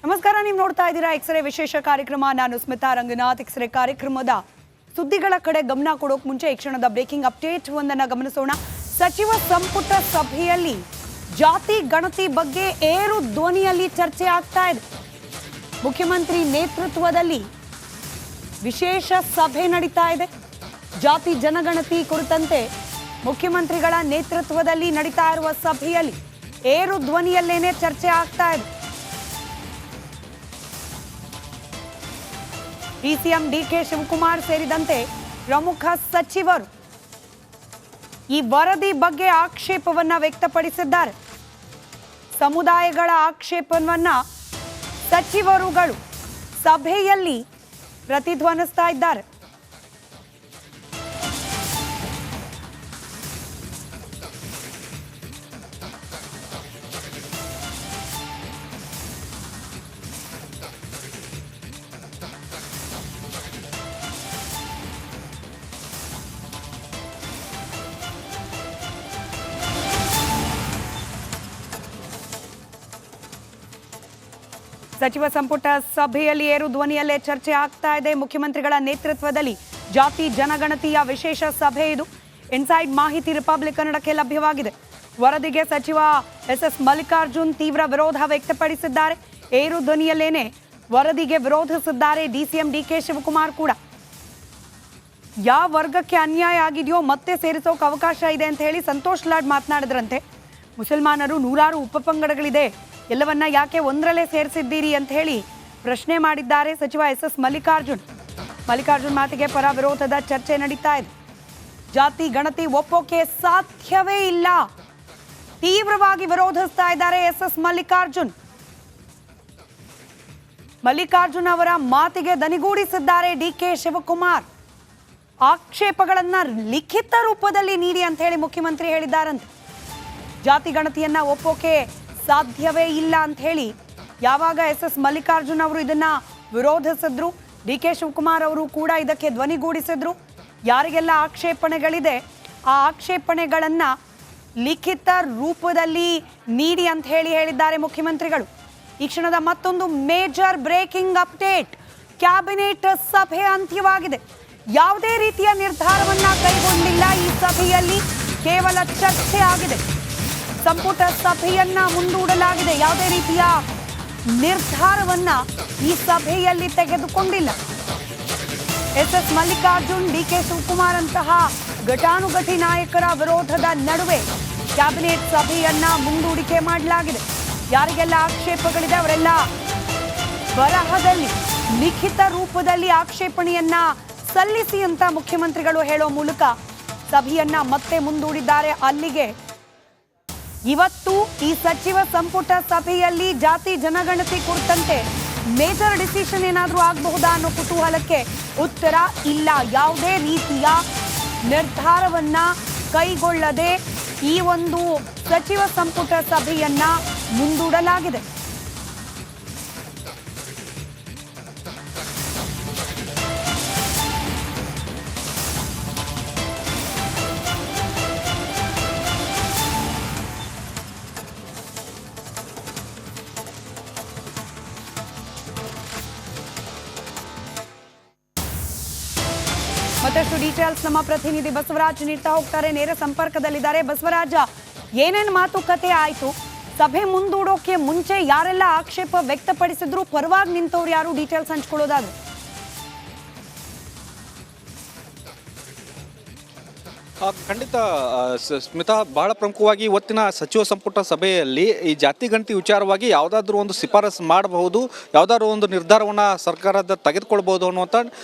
ನಮಸ್ಕಾರ, ನೀವು ನೋಡ್ತಾ ಇದ್ದೀರಾ ಎಕ್ಸ್ರೇ ವಿಶೇಷ ಕಾರ್ಯಕ್ರಮ. ನಾನು ಸ್ಮಿತಾ ರಂಗನಾಥ್. ಎಕ್ಸ್ರೇ ಕಾರ್ಯಕ್ರಮದ ಸುದ್ದಿಗಳ ಕಡೆ ಗಮನ ಕೊಡೋಕೆ ಮುಂಚೆ ಈ ಕ್ಷಣದ ಬ್ರೇಕಿಂಗ್ ಅಪ್ಡೇಟ್ ಒಂದನ್ನು ಗಮನಿಸೋಣ. ಸಚಿವ ಸಂಪುಟ ಸಭೆಯಲ್ಲಿ ಜಾತಿ ಗಣತಿ ಬಗ್ಗೆ ಏರು ಧ್ವನಿಯಲ್ಲಿ ಚರ್ಚೆ ಆಗ್ತಾ ಇದೆ. ಮುಖ್ಯಮಂತ್ರಿ ನೇತೃತ್ವದಲ್ಲಿ ವಿಶೇಷ ಸಭೆ ನಡೀತಾ ಇದೆ. ಜಾತಿ ಜನಗಣತಿ ಕುರಿತಂತೆ ಮುಖ್ಯಮಂತ್ರಿಗಳ ನೇತೃತ್ವದಲ್ಲಿ ನಡೀತಾ ಇರುವ ಸಭೆಯಲ್ಲಿ ಏರು ಧ್ವನಿಯಲ್ಲೇನೆ ಚರ್ಚೆ ಆಗ್ತಾ ಇದೆ. ಡಿಸಿಎಂ ಡಿಕೆ ಶಿವಕುಮಾರ್ ಸೇರಿದಂತೆ ಪ್ರಮುಖ ಸಚಿವರು ಈ ವರದಿ ಬಗ್ಗೆ ಆಕ್ಷೇಪವನ್ನ ವ್ಯಕ್ತಪಡಿಸಿದ್ದಾರೆ. ಸಮುದಾಯಗಳ ಆಕ್ಷೇಪವನ್ನ ಸಚಿವರುಗಳು ಸಭೆಯಲ್ಲಿ ಪ್ರತಿಧ್ವನಿಸ್ತಾ ಇದ್ದಾರೆ. ಸಚಿವ ಸಂಪುಟ ಸಭೆಯಲ್ಲಿ ಏರು ಧ್ವನಿಯಲ್ಲೇ ಚರ್ಚೆ ಆಗ್ತಾ ಇದೆ. ಮುಖ್ಯಮಂತ್ರಿಗಳ ನೇತೃತ್ವದಲ್ಲಿ ಜಾತಿ ಜನಗಣತಿಯ ವಿಶೇಷ ಸಭೆ ಇದು. ಇನ್ಸೈಡ್ ಮಾಹಿತಿ ರಿಪಬ್ಲಿಕ್ ಕನ್ನಡಕ್ಕೆ ಲಭ್ಯವಾಗಿದೆ. ವರದಿಗೆ ಸಚಿವ ಎಸ್ ಮಲ್ಲಿಕಾರ್ಜುನ್ ತೀವ್ರ ವಿರೋಧ ವ್ಯಕ್ತಪಡಿಸಿದ್ದಾರೆ. ಏರು ಧ್ವನಿಯಲ್ಲೇನೆ ವರದಿಗೆ ವಿರೋಧಿಸಿದ್ದಾರೆ ಡಿಸಿಎಂ ಡಿಕೆ ಶಿವಕುಮಾರ್ ಕೂಡ. ಯಾವ ವರ್ಗಕ್ಕೆ ಅನ್ಯಾಯ ಆಗಿದೆಯೋ ಮತ್ತೆ ಸೇರಿಸೋಕೆ ಅವಕಾಶ ಇದೆ ಅಂತ ಹೇಳಿ ಸಂತೋಷ್ ಲಾಡ್ ಮಾತನಾಡಿದ್ರಂತೆ. ಮುಸಲ್ಮಾನರು ನೂರಾರು ಉಪಪಂಗಡಗಳಿದೆ, ಎಲ್ಲವನ್ನ ಯಾಕೆ ಒಂದರಲ್ಲೇ ಸೇರಿಸಿದ್ದೀರಿ ಅಂತ ಹೇಳಿ ಪ್ರಶ್ನೆ ಮಾಡಿದ್ದಾರೆ ಸಚಿವ ಎಸ್ ಮಲ್ಲಿಕಾರ್ಜುನ್. ಮಲ್ಲಿಕಾರ್ಜುನ್ ಮಾತಿಗೆ ಪರ ವಿರೋಧದ ಚರ್ಚೆ ನಡೀತಾ ಇದೆ. ಜಾತಿ ಗಣತಿ ಒಪ್ಪೋಕೆ ಸಾಧ್ಯವೇ ಇಲ್ಲ, ತೀವ್ರವಾಗಿ ವಿರೋಧಿಸ್ತಾ ಇದ್ದಾರೆ ಎಸ್ ಮಲ್ಲಿಕಾರ್ಜುನ್. ಮಲ್ಲಿಕಾರ್ಜುನ್ ಅವರ ಮಾತಿಗೆ ದನಿಗೂಡಿಸಿದ್ದಾರೆ ಡಿಕೆ ಶಿವಕುಮಾರ್. ಆಕ್ಷೇಪಗಳನ್ನ ಲಿಖಿತ ರೂಪದಲ್ಲಿ ನೀಡಿ ಅಂತ ಹೇಳಿ ಮುಖ್ಯಮಂತ್ರಿ ಹೇಳಿದ್ದಾರಂತೆ. ಜಾತಿ ಗಣತಿಯನ್ನ ಒಪ್ಪೋಕೆ ಸಾಧ್ಯವೇ ಇಲ್ಲ ಅಂತ ಹೇಳಿ ಯಾವಾಗ ಎಸ್ ಮಲ್ಲಿಕಾರ್ಜುನ್ ಅವರು ಇದನ್ನ ವಿರೋಧಿಸಿದ್ರು, ಡಿಕೆ ಶಿವಕುಮಾರ್ ಅವರು ಕೂಡ ಇದಕ್ಕೆ ಧ್ವನಿಗೂಡಿಸಿದ್ರು. ಯಾರಿಗೆಲ್ಲ ಆಕ್ಷೇಪಣೆಗಳಿದೆ ಆ ಆಕ್ಷೇಪಣೆಗಳನ್ನ ಲಿಖಿತ ರೂಪದಲ್ಲಿ ನೀಡಿ ಅಂತ ಹೇಳಿದ್ದಾರೆ ಮುಖ್ಯಮಂತ್ರಿಗಳು. ಈ ಕ್ಷಣದ ಮತ್ತೊಂದು ಮೇಜರ್ ಬ್ರೇಕಿಂಗ್ ಅಪ್ಡೇಟ್. ಕ್ಯಾಬಿನೆಟ್ ಸಭೆ ಅಂತ್ಯವಾಗಿದೆ. ಯಾವುದೇ ರೀತಿಯ ನಿರ್ಧಾರವನ್ನ ಕೈಗೊಂಡಿಲ್ಲ ಈ ಸಭೆಯಲ್ಲಿ, ಕೇವಲ ಚರ್ಚೆ ಆಗಿದೆ. ಸಂಪುಟ ಸಭೆಯನ್ನ ಮುಂದೂಡಲಾಗಿದೆ. ಯಾವುದೇ ರೀತಿಯ ನಿರ್ಧಾರವನ್ನ ಈ ಸಭೆಯಲ್ಲಿ ತೆಗೆದುಕೊಂಡಿಲ್ಲ. ಎಸ್ ಮಲ್ಲಿಕಾರ್ಜುನ್, ಡಿಕೆ ಶಿವಕುಮಾರ್ ಅಂತಹ ಘಟಾನುಘಟಿ ನಾಯಕರ ವಿರೋಧದ ನಡುವೆ ಕ್ಯಾಬಿನೆಟ್ ಸಭೆಯನ್ನ ಮುಂದೂಡಿಕೆ ಮಾಡಲಾಗಿದೆ. ಯಾರಿಗೆಲ್ಲ ಆಕ್ಷೇಪಗಳಿದೆ ಅವರೆಲ್ಲ ಬರಹದಲ್ಲಿ ಲಿಖಿತ ರೂಪದಲ್ಲಿ ಆಕ್ಷೇಪಣೆಯನ್ನ ಸಲ್ಲಿಸಿ ಅಂತ ಮುಖ್ಯಮಂತ್ರಿಗಳು ಹೇಳೋ ಮೂಲಕ ಸಭೆಯನ್ನ ಮತ್ತೆ ಮುಂದೂಡಿದ್ದಾರೆ. ಅಲ್ಲಿಗೆ ಇವತ್ತು ಈ ಸಚಿವ ಸಂಪುಟ ಸಭೆಯಲ್ಲಿ ಜಾತಿ ಜನಗಣತಿ ಕುರಿತಂತೆ ಮೇಜರ್ ಡಿಸಿಷನ್ ಏನಾದರೂ ಆಗಬಹುದಾ ಅನ್ನೋ ಕುತೂಹಲಕ್ಕೆ ಉತ್ತರ ಇಲ್ಲ. ಯಾವುದೇ ರೀತಿಯ ನಿರ್ಧಾರವನ್ನ ಕೈಗೊಳ್ಳದೆ ಈ ಒಂದು ಸಚಿವ ಸಂಪುಟ ಸಭೆಯನ್ನ ಮುಂದೂಡಲಾಗಿದೆ. ಮತ್ತಷ್ಟು ಡೀಟೇಲ್ಸ್ ನಮ್ಮ ಪ್ರತಿನಿಧಿ ಬಸವರಾಜ್ ನೀಡ್ತಾ ಹೋಗ್ತಾರೆ. ನೇರ ಸಂಪರ್ಕದಲ್ಲಿದ್ದಾರೆ. ಬಸವರಾಜ, ಏನೇನು ಮಾತುಕತೆ ಆಯ್ತು? ಸಭೆ ಮುಂದೂಡೋಕೆ ಮುಂಚೆ ಯಾರೆಲ್ಲ ಆಕ್ಷೇಪ ವ್ಯಕ್ತಪಡಿಸಿದ್ರು? ಪರವಾಗಿ ನಿಂತವ್ರು ಯಾರು? ಡೀಟೇಲ್ಸ್ ಹಂಚ್ಕೊಳ್ಳೋದಾದ್ರೆ. ಖಂಡಿತ ಸ್ಮಿತಾ, ಬಹಳ ಪ್ರಮುಖವಾಗಿ ಇವತ್ತಿನ ಸಚಿವ ಸಂಪುಟ ಸಭೆಯಲ್ಲಿ ಈ ಜಾತಿ ಗಣತಿ ವಿಚಾರವಾಗಿ ಯಾವುದಾದ್ರೂ ಒಂದು ಶಿಫಾರಸು ಮಾಡಬಹುದು, ಯಾವುದಾದ್ರೂ ಒಂದು ನಿರ್ಧಾರವನ್ನು ಸರ್ಕಾರದ ತೆಗೆದುಕೊಳ್ಬಹುದು ಅನ್ನುವಂಥ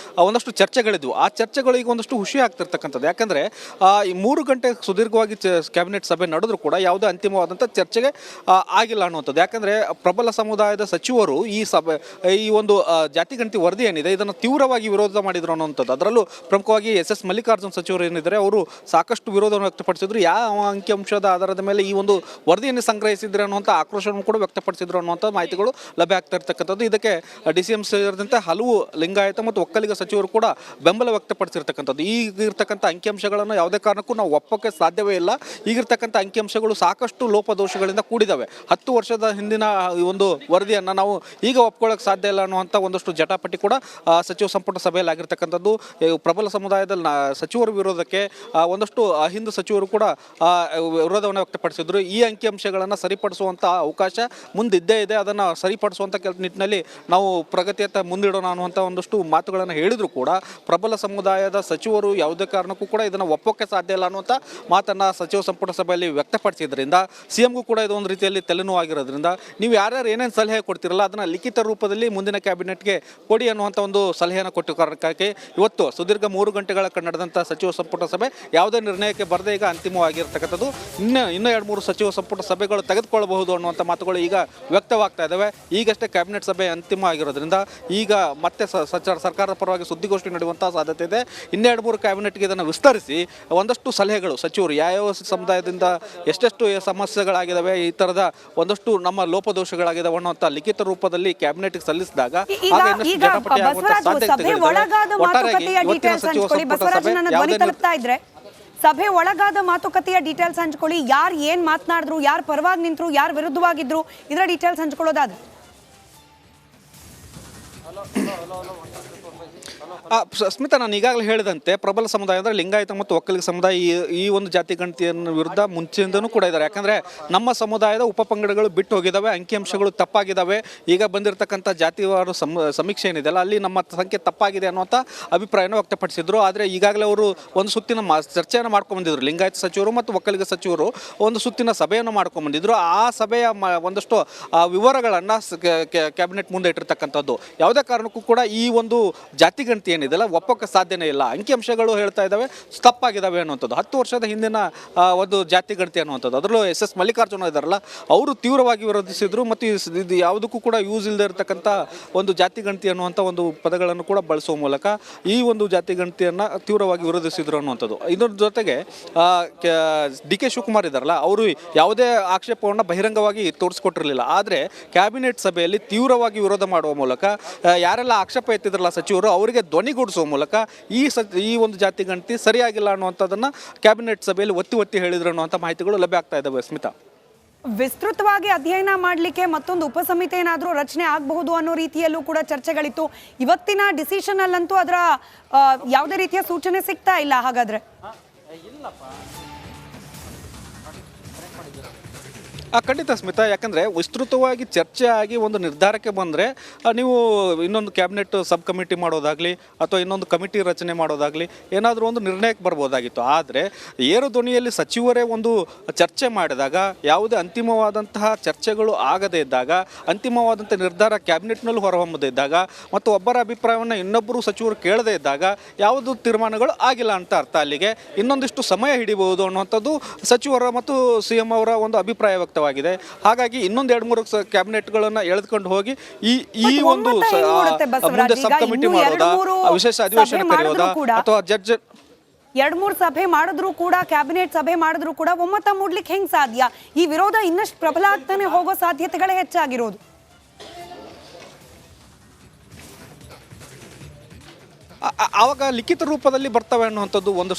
ಒಂದಷ್ಟು ಚರ್ಚೆಗಳಿದ್ವು. ಆ ಚರ್ಚೆಗಳು ಈಗ ಒಂದಷ್ಟು ಖುಷಿ ಆಗ್ತಿರ್ತಕ್ಕಂಥದ್ದು. ಯಾಕಂದರೆ ಈ 3 ಗಂಟೆ ಸುದೀರ್ಘವಾಗಿ ಕ್ಯಾಬಿನೆಟ್ ಸಭೆ ನಡೆದರೂ ಕೂಡ ಯಾವುದೇ ಅಂತಿಮವಾದಂಥ ಚರ್ಚೆಗೆ ಆಗಿಲ್ಲ ಅನ್ನುವಂಥದ್ದು. ಯಾಕಂದರೆ ಪ್ರಬಲ ಸಮುದಾಯದ ಸಚಿವರು ಈ ಒಂದು ಜಾತಿ ಗಣತಿ ವರದಿ ಏನಿದೆ ಇದನ್ನು ತೀವ್ರವಾಗಿ ವಿರೋಧ ಮಾಡಿದರು ಅನ್ನುವಂಥದ್ದು. ಅದರಲ್ಲೂ ಪ್ರಮುಖವಾಗಿ ಎಸ್ ಮಲ್ಲಿಕಾರ್ಜುನ್ ಸಚಿವರು ಏನಿದ್ದಾರೆ ಅವರು ಸಾಕಷ್ಟು ವಿರೋಧವನ್ನು ವ್ಯಕ್ತಪಡಿಸಿದ್ರು. ಯಾವ ಅಂಕಿಅಂಶದ ಆಧಾರದ ಮೇಲೆ ಈ ಒಂದು ವರದಿಯನ್ನು ಸಂಗ್ರಹಿಸಿದ್ರೆ ಅನ್ನುವಂಥ ಆಕ್ರೋಶವನ್ನು ಕೂಡ ವ್ಯಕ್ತಪಡಿಸಿದ್ರು ಅನ್ನುವಂಥ ಮಾಹಿತಿಗಳು ಲಭ್ಯ ಆಗ್ತಾ ಇರ್ತಕ್ಕಂಥದ್ದು. ಇದಕ್ಕೆ DCM ಸೇರಿದಂತೆ ಹಲವು ಲಿಂಗಾಯತ ಮತ್ತು ಒಕ್ಕಲಿಗ ಸಚಿವರು ಕೂಡ ಬೆಂಬಲ ವ್ಯಕ್ತಪಡಿಸಿರ್ತಕ್ಕಂಥದ್ದು. ಈಗ ಇರ್ತಕ್ಕಂಥ ಅಂಕಿಅಂಶಗಳನ್ನು ಯಾವುದೇ ಕಾರಣಕ್ಕೂ ನಾವು ಒಪ್ಪಕ್ಕೆ ಸಾಧ್ಯವೇ ಇಲ್ಲ. ಈಗಿರ್ತಕ್ಕಂಥ ಅಂಕಿಅಂಶಗಳು ಸಾಕಷ್ಟು ಲೋಪದೋಷಗಳಿಂದ ಕೂಡಿದ್ದಾವೆ. 10 ವರ್ಷದ ಹಿಂದಿನ ಈ ಒಂದು ವರದಿಯನ್ನು ನಾವು ಈಗ ಒಪ್ಕೊಳ್ಳೋಕೆ ಸಾಧ್ಯ ಇಲ್ಲ ಅನ್ನುವಂಥ ಒಂದಷ್ಟು ಜಟಾಪಟಿ ಕೂಡ ಸಚಿವ ಸಂಪುಟ ಸಭೆಯಲ್ಲಿ ಆಗಿರ್ತಕ್ಕಂಥದ್ದು. ಪ್ರಬಲ ಸಮುದಾಯದ ಸಚಿವರ ವಿರೋಧಕ್ಕೆ ಒಂದಷ್ಟು ಹಿಂದೂ ಸಚಿವರು ಕೂಡ ವಿರೋಧವನ್ನು ವ್ಯಕ್ತಪಡಿಸಿದ್ರು. ಈ ಅಂಕಿಅಂಶಗಳನ್ನು ಸರಿಪಡಿಸುವಂಥ ಅವಕಾಶ ಮುಂದಿದ್ದೇ ಇದೆ. ಅದನ್ನು ಸರಿಪಡಿಸುವಂಥ ನಿಟ್ಟಿನಲ್ಲಿ ನಾವು ಪ್ರಗತಿಯತ್ತ ಮುಂದಿಡೋಣ ಅನ್ನುವಂಥ ಒಂದಷ್ಟು ಮಾತುಗಳನ್ನು ಹೇಳಿದ್ರು ಕೂಡ ಪ್ರಬಲ ಸಮುದಾಯದ ಸಚಿವರು ಯಾವುದೇ ಕಾರಣಕ್ಕೂ ಕೂಡ ಇದನ್ನು ಒಪ್ಪೋಕ್ಕೆ ಸಾಧ್ಯ ಇಲ್ಲ ಅನ್ನುವಂಥ ಮಾತನ್ನು ಸಚಿವ ಸಂಪುಟ ಸಭೆಯಲ್ಲಿ ವ್ಯಕ್ತಪಡಿಸಿದ್ರಿಂದ CMಗೂ ಕೂಡ ಇದು ಒಂದು ರೀತಿಯಲ್ಲಿ ತಲೆನೋವಾಗಿರೋದ್ರಿಂದ ನೀವು ಯಾರ್ಯಾರು ಏನೇನು ಸಲಹೆ ಕೊಡ್ತಿರಲ್ಲ ಅದನ್ನು ಲಿಖಿತ ರೂಪದಲ್ಲಿ ಮುಂದಿನ ಕ್ಯಾಬಿನೆಟ್ಗೆ ಕೊಡಿ ಅನ್ನುವಂಥ ಒಂದು ಸಲಹೆಯನ್ನು ಕೊಟ್ಟು ಕಾರಣಕ್ಕಾಗಿ ಇವತ್ತು ಸುದೀರ್ಘ 3 ಗಂಟೆಗಳ ನಡೆದಂಥ ಸಚಿವ ಸಂಪುಟ ಸಭೆ ಯಾವುದೇ ನಿರ್ಣಯಕ್ಕೆ ಬರದೇ ಈಗ ಅಂತಿಮವಾಗಿರ್ತಕ್ಕಂಥದ್ದು. ಇನ್ನೂ 2-3 ಸಚಿವ ಸಂಪುಟ ಸಭೆಗಳು ತೆಗೆದುಕೊಳ್ಳಬಹುದು ಅನ್ನುವಂಥ ಮಾತುಗಳು ಈಗ ವ್ಯಕ್ತವಾಗ್ತಾ ಇದ್ದಾವೆ. ಈಗಷ್ಟೇ ಕ್ಯಾಬಿನೆಟ್ ಸಭೆ ಅಂತಿಮ ಆಗಿರೋದ್ರಿಂದ ಈಗ ಮತ್ತೆ ಸರ್ಕಾರದ ಪರವಾಗಿ ಸುದ್ದಿಗೋಷ್ಠಿ ನಡೆಯುವಂಥ ಸಾಧ್ಯತೆ ಇದೆ. 2-3 ಕ್ಯಾಬಿನೆಟ್ಗೆ ಇದನ್ನು ವಿಸ್ತರಿಸಿ ಒಂದಷ್ಟು ಸಲಹೆಗಳು ಸಚಿವರು ಯಾವ ಸಮುದಾಯದಿಂದ ಎಷ್ಟೆಷ್ಟು ಸಮಸ್ಯೆಗಳಾಗಿದ್ದಾವೆ, ಈ ಥರದ ಒಂದಷ್ಟು ನಮ್ಮ ಲೋಪದೋಷಗಳಾಗಿದ್ದಾವೆ ಅನ್ನುವಂಥ ಲಿಖಿತ ರೂಪದಲ್ಲಿ ಕ್ಯಾಬಿನೆಟ್ಗೆ ಸಲ್ಲಿಸಿದಾಗ ಸಭೆ ಒಳಗಾದ ಮಾತುಕತೆಯ ಡೀಟೇಲ್ಸ್ ಹಂಚ್ಕೊಳ್ಳಿ. ಯಾರು ಏನ್ ಮಾತನಾಡಿದ್ರು, ಯಾರು ಪರವಾಗಿ ನಿಂತರು, ಯಾರು ವಿರುದ್ಧವಾಗಿದ್ರು, ಇದರ ಡೀಟೇಲ್ಸ್ ಹಂಚ್ಕೊಳ್ಳೋದಾದ್ರೆ ಸ್ಮಿತಾ, ನಾನು ಈಗಾಗಲೇ ಹೇಳಿದಂತೆ ಪ್ರಬಲ ಸಮುದಾಯ ಅಂದರೆ ಲಿಂಗಾಯತ ಮತ್ತು ಒಕ್ಕಲಿಗ ಸಮುದಾಯ ಈ ಒಂದು ಜಾತಿ ಗಣತಿಯನ್ನು ವಿರುದ್ಧ ಮುಂಚೆಯಿಂದನೂ ಕೂಡ ಇದ್ದಾರೆ. ಯಾಕಂದರೆ ನಮ್ಮ ಸಮುದಾಯದ ಉಪಪಂಗಡಗಳು ಬಿಟ್ಟು ಹೋಗಿದ್ದಾವೆ, ಅಂಕಿಅಂಶಗಳು ತಪ್ಪಾಗಿದ್ದಾವೆ. ಈಗ ಬಂದಿರತಕ್ಕಂಥ ಜಾತಿವಾರು ಸಮೀಕ್ಷೆ ಏನಿದೆಯಲ್ಲ ಅಲ್ಲಿ ನಮ್ಮ ಸಂಖ್ಯೆ ತಪ್ಪಾಗಿದೆ ಅನ್ನುವಂಥ ಅಭಿಪ್ರಾಯನ ವ್ಯಕ್ತಪಡಿಸಿದ್ರು. ಆದರೆ ಈಗಾಗಲೇ ಅವರು ಒಂದು ಸುತ್ತಿನ ಚರ್ಚೆಯನ್ನು ಮಾಡ್ಕೊಂಡ್ಬಂದಿದ್ರು. ಲಿಂಗಾಯತ ಸಚಿವರು ಮತ್ತು ಒಕ್ಕಲಿಗ ಸಚಿವರು ಒಂದು ಸುತ್ತಿನ ಸಭೆಯನ್ನು ಮಾಡ್ಕೊಂಡ್ಬಂದಿದ್ರು. ಆ ಸಭೆಯ ಒಂದಷ್ಟು ವಿವರಗಳನ್ನು ಕ್ಯಾಬಿನೆಟ್ ಮುಂದೆ ಇಟ್ಟಿರ್ತಕ್ಕಂಥದ್ದು. ಯಾವುದೇ ಕಾರಣಕ್ಕೂ ಕೂಡ ಈ ಒಂದು ಜಾತಿ ಗಣತಿ ಏನಿದೆಲ್ಲ ಒಪ್ಪಕ್ಕೆ ಸಾಧ್ಯನೇ ಇಲ್ಲ. ಅಂಕಿಅಂಶಗಳು ಹೇಳ್ತಾ ಇದ್ದಾವೆ ತಪ್ಪಾಗಿದ್ದಾವೆ ಅನ್ನುವಂಥದ್ದು. 10 ವರ್ಷದ ಹಿಂದಿನ ಒಂದು ಜಾತಿ ಗಣತಿ ಅನ್ನುವಂಥದ್ದು. ಅದರಲ್ಲೂ SS ಮಲ್ಲಿಕಾರ್ಜುನ ಇದ್ದಾರಲ್ಲ ಅವರು ತೀವ್ರವಾಗಿ ವಿರೋಧಿಸಿದ್ರು. ಮತ್ತು ಇದು ಯಾವುದಕ್ಕೂ ಕೂಡ ಯೂಸ್ ಇಲ್ಲದೆ ಇರತಕ್ಕಂಥ ಒಂದು ಜಾತಿ ಗಣತಿ ಅನ್ನುವಂಥ ಒಂದು ಪದಗಳನ್ನು ಕೂಡ ಬಳಸುವ ಮೂಲಕ ಈ ಒಂದು ಜಾತಿ ಗಣತಿಯನ್ನು ತೀವ್ರವಾಗಿ ವಿರೋಧಿಸಿದ್ರು ಅನ್ನುವಂಥದ್ದು. ಇದರ ಜೊತೆಗೆ DK ಶಿವಕುಮಾರ್ ಇದ್ದಾರಲ್ಲ ಅವರು ಯಾವುದೇ ಆಕ್ಷೇಪವನ್ನು ಬಹಿರಂಗವಾಗಿ ತೋರಿಸ್ಕೊಟ್ಟಿರಲಿಲ್ಲ. ಆದರೆ ಕ್ಯಾಬಿನೆಟ್ ಸಭೆಯಲ್ಲಿ ತೀವ್ರವಾಗಿ ವಿರೋಧ ಮಾಡುವ ಮೂಲಕ ಯಾರೆಲ್ಲ ಆಕ್ಷೇಪ ಎತ್ತಿದ್ರಲ್ಲ ಸಚಿವರು ಅವರಿಗೆ ಧ್ವನಿಗೂಡಿಸುವ ಮೂಲಕ ಈ ಒಂದು ಜಾತಿ ಗಣತಿ ಸರಿಯಾಗಿಲ್ಲ ಅನ್ನುವಂಥದ್ದನ್ನು ಕ್ಯಾಬಿನೆಟ್ ಸಭೆಯಲ್ಲಿ ಒತ್ತಿ ಹೇಳಿದ್ರು ಅನ್ನುವಂಥ ಮಾಹಿತಿಗಳು ಲಭ್ಯ ಆಗ್ತಾ ಇದ್ದಾವೆ. ಸ್ಮಿತಾ, ವಿಸ್ತೃತವಾಗಿ ಅಧ್ಯಯನ ಮಾಡಲಿಕ್ಕೆ ಮತ್ತೊಂದು ಉಪಸಮಿತಿ ಏನಾದರೂ ರಚನೆ ಆಗಬಹುದು ಅನ್ನೋ ರೀತಿಯಲ್ಲೂ ಕೂಡ ಚರ್ಚೆಗಳಿತ್ತು. ಇವತ್ತಿನ ಡಿಸಿಷನ್ ಅಲ್ಲಂತೂ ಅದರ ಯಾವುದೇ ರೀತಿಯ ಸೂಚನೆ ಸಿಗ್ತಾ ಇಲ್ಲ. ಹಾಗಾದ್ರೆ ಖಂಡಿತ ಸ್ಮಿತಾ, ಯಾಕಂದರೆ ವಿಸ್ತೃತವಾಗಿ ಚರ್ಚೆ ಆಗಿ ಒಂದು ನಿರ್ಧಾರಕ್ಕೆ ಬಂದರೆ ನೀವು ಇನ್ನೊಂದು ಕ್ಯಾಬಿನೆಟ್ ಸಬ್ ಕಮಿಟಿ ಮಾಡೋದಾಗಲಿ ಅಥವಾ ಇನ್ನೊಂದು ಕಮಿಟಿ ರಚನೆ ಮಾಡೋದಾಗಲಿ ಏನಾದರೂ ಒಂದು ನಿರ್ಣಯಕ್ಕೆ ಬರ್ಬೋದಾಗಿತ್ತು. ಆದರೆ ಏರು ಧ್ವನಿಯಲ್ಲಿ ಸಚಿವರೇ ಒಂದು ಚರ್ಚೆ ಮಾಡಿದಾಗ ಯಾವುದೇ ಅಂತಿಮವಾದಂತಹ ಚರ್ಚೆಗಳು ಆಗದೇ ಇದ್ದಾಗ, ಅಂತಿಮವಾದಂಥ ನಿರ್ಧಾರ ಕ್ಯಾಬಿನೆಟ್ನಲ್ಲಿ ಹೊರಹೊಮ್ಮದೇ ಇದ್ದಾಗ ಮತ್ತು ಒಬ್ಬರ ಅಭಿಪ್ರಾಯವನ್ನು ಇನ್ನೊಬ್ಬರು ಸಚಿವರು ಕೇಳದೇ ಇದ್ದಾಗ ಯಾವುದು ತೀರ್ಮಾನಗಳು ಆಗಿಲ್ಲ ಅಂತ ಅರ್ಥ. ಅಲ್ಲಿಗೆ ಇನ್ನೊಂದಿಷ್ಟು ಸಮಯ ಹಿಡಿಬಹುದು ಅನ್ನುವಂಥದ್ದು ಸಚಿವರ ಮತ್ತು CM ಅವರ ಒಂದು ಅಭಿಪ್ರಾಯ ವ್ಯಕ್ತವಾಗಿದೆ. ಹಾಗಾಗಿ ಇನ್ನೊಂದು 2-3 ಕ್ಯಾಬಿನೆಟ್ಗಳನ್ನು ಎಳೆದುಕೊಂಡು ಹೋಗಿ ಈ ಒಂದು ಮುಂದೆ ಸಬ್ ಕಮಿಟಿ ಮಾಡೋದಾ, ವಿಶೇಷ ಅಧಿವೇಶನ ಕರೆಯೋದಾ ಅಥವಾ ಜಡ್ಜ್ 2-3 ಸಭೆ ಮಾಡಿದ್ರು ಕೂಡ, ಕ್ಯಾಬಿನೆಟ್ ಸಭೆ ಮಾಡಿದ್ರು ಕೂಡ ಒಮ್ಮತ ಮೂಡ್ಲಿಕ್ಕೆ ಹೆಂಗ್ ಸಾಧ್ಯ? ಈ ವಿರೋಧ ಇನ್ನಷ್ಟು ಪ್ರಬಲ ಆಗ್ತಾನೆ ಹೋಗೋ ಸಾಧ್ಯತೆಗಳೇ ಹೆಚ್ಚಾಗಿರೋದು. ಆವಾಗ ಲಿಖಿತ ರೂಪದಲ್ಲಿ ಬರ್ತವೆ ಅನ್ನುವಂಥದ್ದು ಒಂದು